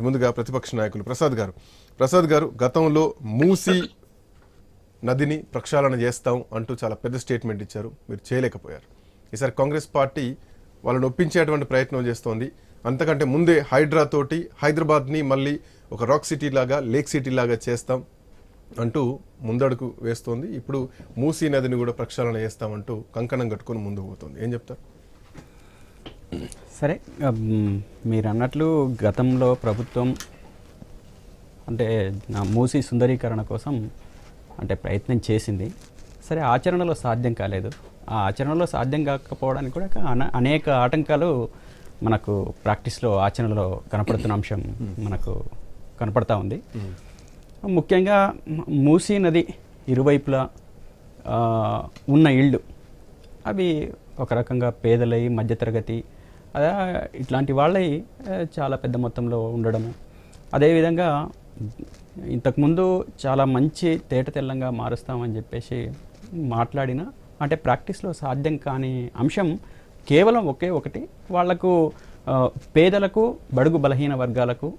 ముందుగా ప్రతిపక్ష నాయకులు ప్రసాద్ గారు గతంలో మూసీ నదిని ప్రక్షాళన చేస్తాం అంటూ చాలా పెద్ద స్టేట్మెంట్ ఇచ్చారు, మీరు చేయలేకపోయారు. ఈసారి కాంగ్రెస్ పార్టీ వాళ్ళని ఒప్పించేటువంటి ప్రయత్నం చేస్తోంది. అంతకంటే ముందే హైడ్రా తోటి హైదరాబాద్ని మళ్ళీ ఒక రాక్ సిటీ లాగా, లేక్ సిటీ లాగా చేస్తాం అంటూ ముందడుగు వేస్తోంది. ఇప్పుడు మూసీ నదిని కూడా ప్రక్షాళన చేస్తామంటూ కంకణం కట్టుకొని ముందుకు పోతుంది. ఏం చెప్తారు? సరే, మీరు అన్నట్లు గతంలో ప్రభుత్వం అంటే మూసీ సుందరీకరణ కోసం అంటే ప్రయత్నం చేసింది. సరే, ఆచరణలో సాధ్యం కాలేదు. ఆ ఆచరణలో సాధ్యం కాకపోవడానికి కూడా అనేక ఆటంకాలు మనకు ప్రాక్టీస్లో, ఆచరణలో కనపడుతున్న అంశం మనకు కనపడతా ఉంది. ముఖ్యంగా మూసీ నది ఇరువైపులా ఉన్న ఇళ్ళు అవి ఒక రకంగా పేదలై, మధ్యతరగతి ఇట్లాంటి వాళ్ళై చాలా పెద్ద మొత్తంలో ఉండడము. అదేవిధంగా ఇంతకుముందు చాలా మంచి తేట తెల్లంగా మారుస్తామని చెప్పేసి మాట్లాడిన అంటే ప్రాక్టీస్లో సాధ్యం కాని అంశం కేవలం ఒకే ఒకటి, వాళ్లకు పేదలకు, బడుగు బలహీన వర్గాలకు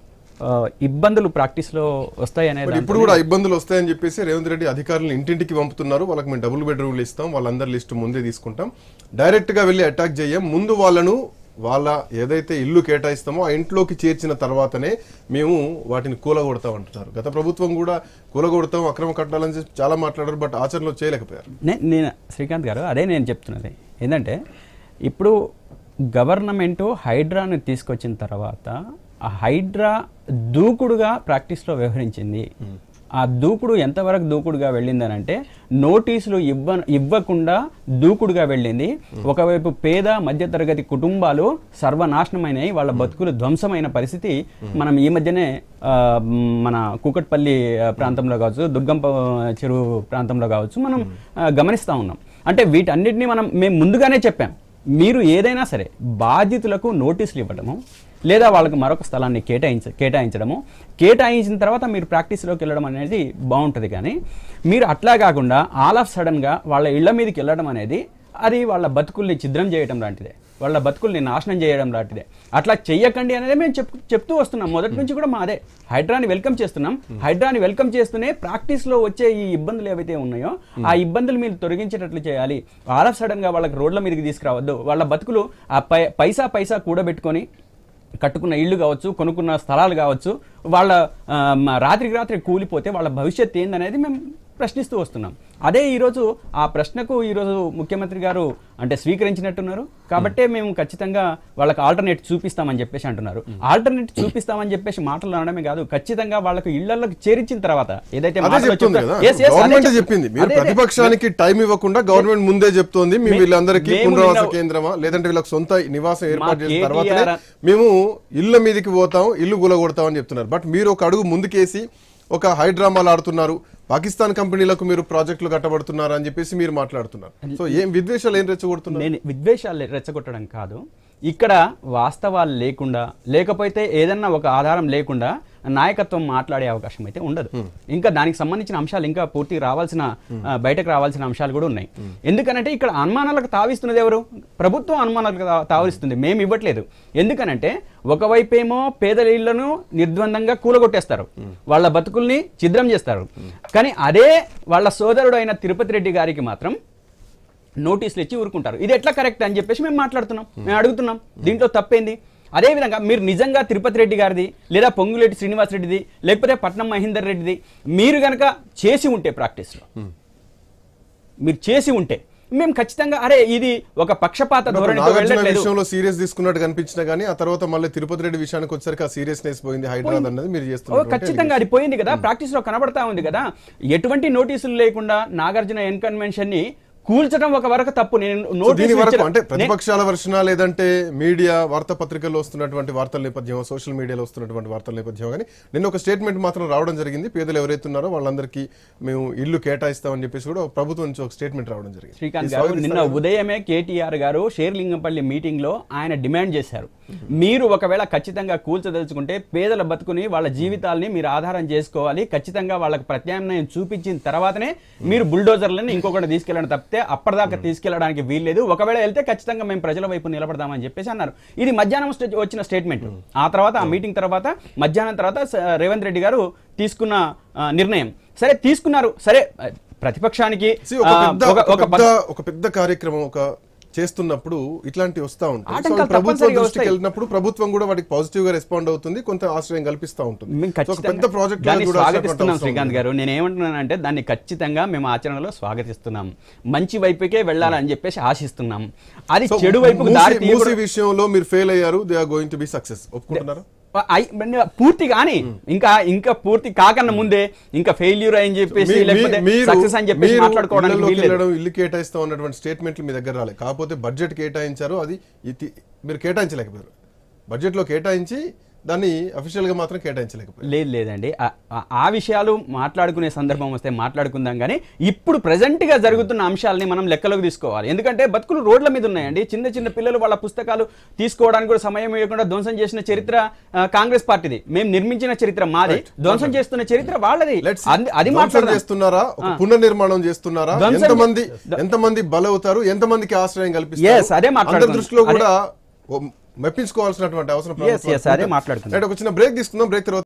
ఇబ్బందులు ప్రాక్టీస్లో వస్తాయనేది. ఇప్పుడు కూడా ఇబ్బందులు వస్తాయని చెప్పేసి రేవంత్ రెడ్డి అధికారులను ఇంటింటికి పంపుతున్నారు. వాళ్ళకి మేము డబుల్ బెడ్రూమ్లు ఇస్తాం, వాళ్ళందరి లిస్టు ముందే తీసుకుంటాం, డైరెక్ట్గా వెళ్ళి అటాక్ చేయం, ముందు వాళ్ళను వాళ్ళ ఏదైతే ఇల్లు కేటాయిస్తామో ఆ ఇంట్లోకి చేర్చిన తర్వాతనే మేము వాటిని కూలగొడతాం అంటున్నారు. గత ప్రభుత్వం కూడా కూలగొడతాం, అక్రమ కట్టాలని చెప్పి చాలా మాట్లాడారు, బట్ ఆచరణలో చేయలేకపోయారు. నేను శ్రీకాంత్ గారు అదే నేను చెప్తున్నది ఏంటంటే, ఇప్పుడు గవర్నమెంటు హైడ్రాను తీసుకొచ్చిన తర్వాత ఆ హైడ్రా దూకుడుగా ప్రాక్టీస్లో వ్యవహరించింది. ఆ దూకుడు ఎంతవరకు దూకుడుగా వెళ్ళిందని అంటే, నోటీసులు ఇవ్వకుండా దూకుడుగా వెళ్ళింది. ఒకవైపు పేద మధ్యతరగతి కుటుంబాలు సర్వనాశనమైనవి, వాళ్ళ బతుకులు ధ్వంసమైన పరిస్థితి మనం ఈ మధ్యనే మన కూకట్పల్లి ప్రాంతంలో కావచ్చు, దుర్గం చెరువు ప్రాంతంలో కావచ్చు మనం గమనిస్తూ ఉన్నాం. అంటే వీటన్నిటిని మేము ముందుగానే చెప్పాం, మీరు ఏదైనా సరే బాధితులకు నోటీసులు ఇవ్వడము, లేదా వాళ్ళకి మరొక స్థలాన్ని కేటాయించడము, కేటాయించిన తర్వాత మీరు ప్రాక్టీస్లోకి వెళ్ళడం అనేది బాగుంటుంది. కానీ మీరు అట్లా కాకుండా ఆల్ ఆఫ్ సడన్గా వాళ్ళ ఇళ్ల మీదకి వెళ్ళడం అనేది అది వాళ్ళ బతుకుల్ని ఛిద్రం చేయడం లాంటిదే, వాళ్ళ బతుకుల్ని నాశనం చేయడం లాంటిదే. అట్లా చెయ్యకండి అనేది మేము చెప్తూ వస్తున్నాం మొదటి నుంచి కూడా. మాదే హైడ్రాని వెల్కమ్ చేస్తున్నాం. హైడ్రాని వెల్కమ్ చేస్తూనే ప్రాక్టీస్లో వచ్చే ఈ ఇబ్బందులు ఏవైతే ఉన్నాయో ఆ ఇబ్బందులు మీరు తొలగించేటట్లు చేయాలి. ఆల్ ఆఫ్ సడన్గా వాళ్ళకి రోడ్ల మీదకి తీసుకురావద్దు. వాళ్ళ బతుకులు ఆ పైసా కూడబెట్టుకొని కట్టుకున్న ఇళ్ళు కావచ్చు, కొనుక్కున్న స్థలాలు కావచ్చు, వాళ్ళ రాత్రికి రాత్రి కూలిపోతే వాళ్ళ భవిష్యత్తు ఏందనేది మేము ప్రశ్నిస్తూ వస్తున్నాం. అదే ఈరోజు ఆ ప్రశ్నకు ఈరోజు ముఖ్యమంత్రి గారు అంటే స్వీకరించినట్టున్నారు. కాబట్టే మేము ఖచ్చితంగా వాళ్ళకి ఆల్టర్నేట్ చూపిస్తామని చెప్పేసి అంటున్నారు. ఆల్టర్నేట్ చూపిస్తామని చెప్పేసి మాటలు అనడమే కాదు, ఖచ్చితంగా వాళ్ళకు ఇళ్లలోకి చేరించిన తర్వాత ఏదైతే చెప్పింది, మీరు ప్రతిపక్షానికి టైం ఇవ్వకుండా గవర్నమెంట్ ముందే చెప్తోంది, మేము వీళ్ళందరికీ పునరావాస కేంద్రమా లేదంటే వీళ్ళకి సొంత నివాసం ఏర్పాటు చేసిన తర్వాత మేము ఇళ్ల మీదకి పోతాం, ఇల్లు గులగొడతాం అని చెప్తున్నారు. బట్ మీరు ఒక అడుగు ముందుకేసి ఒక హైడ్రామాలు ఆడుతున్నారు, పాకిస్తాన్ కంపెనీలకు మీరు ప్రాజెక్టులు కట్టబడుతున్నారు అని చెప్పేసి మీరు మాట్లాడుతున్నారు. సో ఏం విద్వేషాలు ఏం రెచ్చగొడుతున్నారు? నేను విద్వేషాలు రెచ్చగొట్టడం కాదు, ఇక్కడ వాస్తవాలు లేకుండా, లేకపోతే ఏదన్నా ఒక ఆధారం లేకుండా నాయకత్వం మాట్లాడే అవకాశం అయితే ఉండదు. ఇంకా దానికి సంబంధించిన అంశాలు ఇంకా పూర్తి బయటకు రావాల్సిన అంశాలు కూడా ఉన్నాయి. ఎందుకనంటే ఇక్కడ అనుమానాలకు తావిస్తున్నది ఎవరు? ప్రభుత్వం అనుమానాలకు తావిస్తుంది, మేము ఇవ్వట్లేదు. ఎందుకనంటే ఒకవైపేమో పేదల ఇళ్లను నిర్ద్వందంగా కూలగొట్టేస్తారు, వాళ్ళ బతుకుల్ని ఛిద్రం చేస్తారు. కానీ అదే వాళ్ళ సోదరుడు అయిన తిరుపతి రెడ్డి గారికి మాత్రం నోటీసులు ఇచ్చి ఊరుకుంటారు. ఇది ఎట్లా కరెక్ట్ అని చెప్పేసి మేము మాట్లాడుతున్నాం, మేము అడుగుతున్నాం, దీంట్లో తప్పేంది? అదేవిధంగా మీరు నిజంగా తిరుపతి రెడ్డి గారిది లేదా పొంగులేటి శ్రీనివాస్ రెడ్డిది లేకపోతే పట్నం మహేందర్ రెడ్డిది మీరు కనుక చేసి ఉంటే, ప్రాక్టీస్లో మీరు చేసి ఉంటే మేము ఖచ్చితంగా అరే ఇది ఒక పక్షపాత ధోరణిలో సీరియస్ తీసుకున్నట్టు కనిపించినా కానీ ఆ తర్వాత మళ్ళీ తిరుపతి రెడ్డి విషయానికి వచ్చరికి ఆ సీరియస్నెస్ పోయింది. హైదరాబాద్ అన్నది మీరు చేస్తున్నారు, ఖచ్చితంగా అది పోయింది కదా, ప్రాక్టీస్ లో కనబడతా ఉంది కదా. ఎటువంటి నోటీసులు లేకుండా నాగార్జున ఎన్ కన్వెన్షన్ ని కూల్చడం ఒక వరకు తప్పు. దీని వరకు అంటే ప్రతిపక్షాల వర్షన లేదంటే మీడియా వార్తాపత్రికల్లో వస్తున్నటువంటి వార్తల నేపథ్యం, సోషల్ మీడియాలో వస్తున్నటువంటి వార్తల నేపథ్యం, కానీ నిన్న ఒక స్టేట్మెంట్ మాత్రం రావడం జరిగింది, పేదలు ఎవరైతే ఉన్నారో వాళ్ళందరికీ మేము ఇల్లు కేటాయిస్తామని చెప్పేసి కూడా ప్రభుత్వం నుంచి ఒక స్టేట్మెంట్ రావడం జరిగింది. శ్రీకాంత్ గారు నిన్న ఉదయమే కేటీఆర్ గారు షేర్లింగంపల్లి మీటింగ్ లో ఆయన డిమాండ్ చేశారు, మీరు ఒకవేళ ఖచ్చితంగా కూల్చదలుచుకుంటే పేదల బతుకుని వాళ్ళ జీవితాలని మీరు ఆధారం చేసుకోవాలి, ఖచ్చితంగా వాళ్ళకి ప్రత్యామ్నాయం చూపించిన తర్వాతనే మీరు బుల్డోజర్లను ఇంకొకటి తీసుకెళ్ళడం తప్పితే చెప్తే అప్పటిదాకా తీసుకెళ్ళడానికి వీల్లేదు, ఒకవేళ వెళ్తే ఖచ్చితంగా మేము ప్రజల వైపు నిలబడదామని చెప్పేసి అన్నారు. ఇది మధ్యాహ్నం వచ్చిన స్టేట్మెంట్. ఆ తర్వాత ఆ మీటింగ్ తర్వాత మధ్యాహ్నం తర్వాత రేవంత్ రెడ్డి గారు తీసుకున్న నిర్ణయం. సరే తీసుకున్నారు, సరే ప్రతిపక్షానికి ఒక పెద్ద కార్యక్రమం చేస్తున్నప్పుడు ఇట్లాంటివి వస్తా ఉంటాయి. ఆటంకాలు ప్రభుత్వం తప్పనిసరిగా దృష్టికి వస్తాయి. వెళ్ళినప్పుడు ప్రభుత్వం కూడా వాటికి పాజిటివ్ గా రెస్పాండ్ అవుతుంది, కొంత ఆశ్రయం కల్పిస్తూ ఉంటుంది. మేము సో ఒక పెద్ద ప్రాజెక్ట్ దాన్ని స్వాగతిస్తున్నాం శ్రీకాంత్ గారు. నేను ఏమంటున్నానంటే దాన్ని ఖచ్చితంగా మేము ఆచరణలో స్వాగతిస్తున్నాం, మంచి వైపుకే వెళ్ళాలని చెప్పేసి ఆశిస్తున్నాం. అది చెడు వైపుకు దారి మూసీ విషయంలో మీరు ఫెయిల్ అయ్యారు, they are going to be success, ఒప్పుకుంటున్నారా? పూర్తి కానీ ఇంకా పూర్తి కాకన్నా ముందే ఇంకా ఫెయిల్యూర్ అని చెప్పేసి లేకపోతే సక్సెస్ అని చెప్పేసి మాట్లాడుకోవడానికి ఇల్లు కేటాయిస్తా ఉన్నటువంటి స్టేట్మెంట్లు మీ దగ్గర రాలేదు. కాకపోతే బడ్జెట్ కేటాయించారు, అది మీరు కేటాయించలేకపోయారు. బడ్జెట్ లో కేటాయించి దాన్ని అఫీషియల్ గా మాత్రం కేటాయించలేకపోయారు. లేదండి, ఆ విషయాలు మాట్లాడుకునే సందర్భం వస్తే మాట్లాడుకుందాం. కానీ ఇప్పుడు ప్రెసెంట్ గా జరుగుతున్న అంశాలని మనం లెక్కలోకి తీసుకోవాలి. ఎందుకంటే బతుకులు రోడ్ల మీద ఉన్నాయండి. చిన్న చిన్న పిల్లలు వాళ్ళ పుస్తకాలు తీసుకోవడానికి కూడా సమయం ఇవ్వకుండా ధ్వంసం చేసిన చరిత్ర కాంగ్రెస్ పార్టీది. మేము నిర్మించిన చరిత్ర మాది, ధ్వంసం చేస్తున్న చరిత్ర వాళ్ళది. అది చేస్తున్నారా, పునర్నిర్మాణం చేస్తున్నారా, ఎంతమంది బలవుతారు, ఎంతమందికి ఆశ్రయం కల్పిస్తారు, అదే మాట్లాడుతున్నారు. దృష్టిలో కూడా మెప్పించుకోవాల్సినటువంటి అవసరం. అదే మాట్లాడుతున్నారు. ఒక చిన్న బ్రేక్ తీసుకుందాం. బ్రేక్ తర్వాత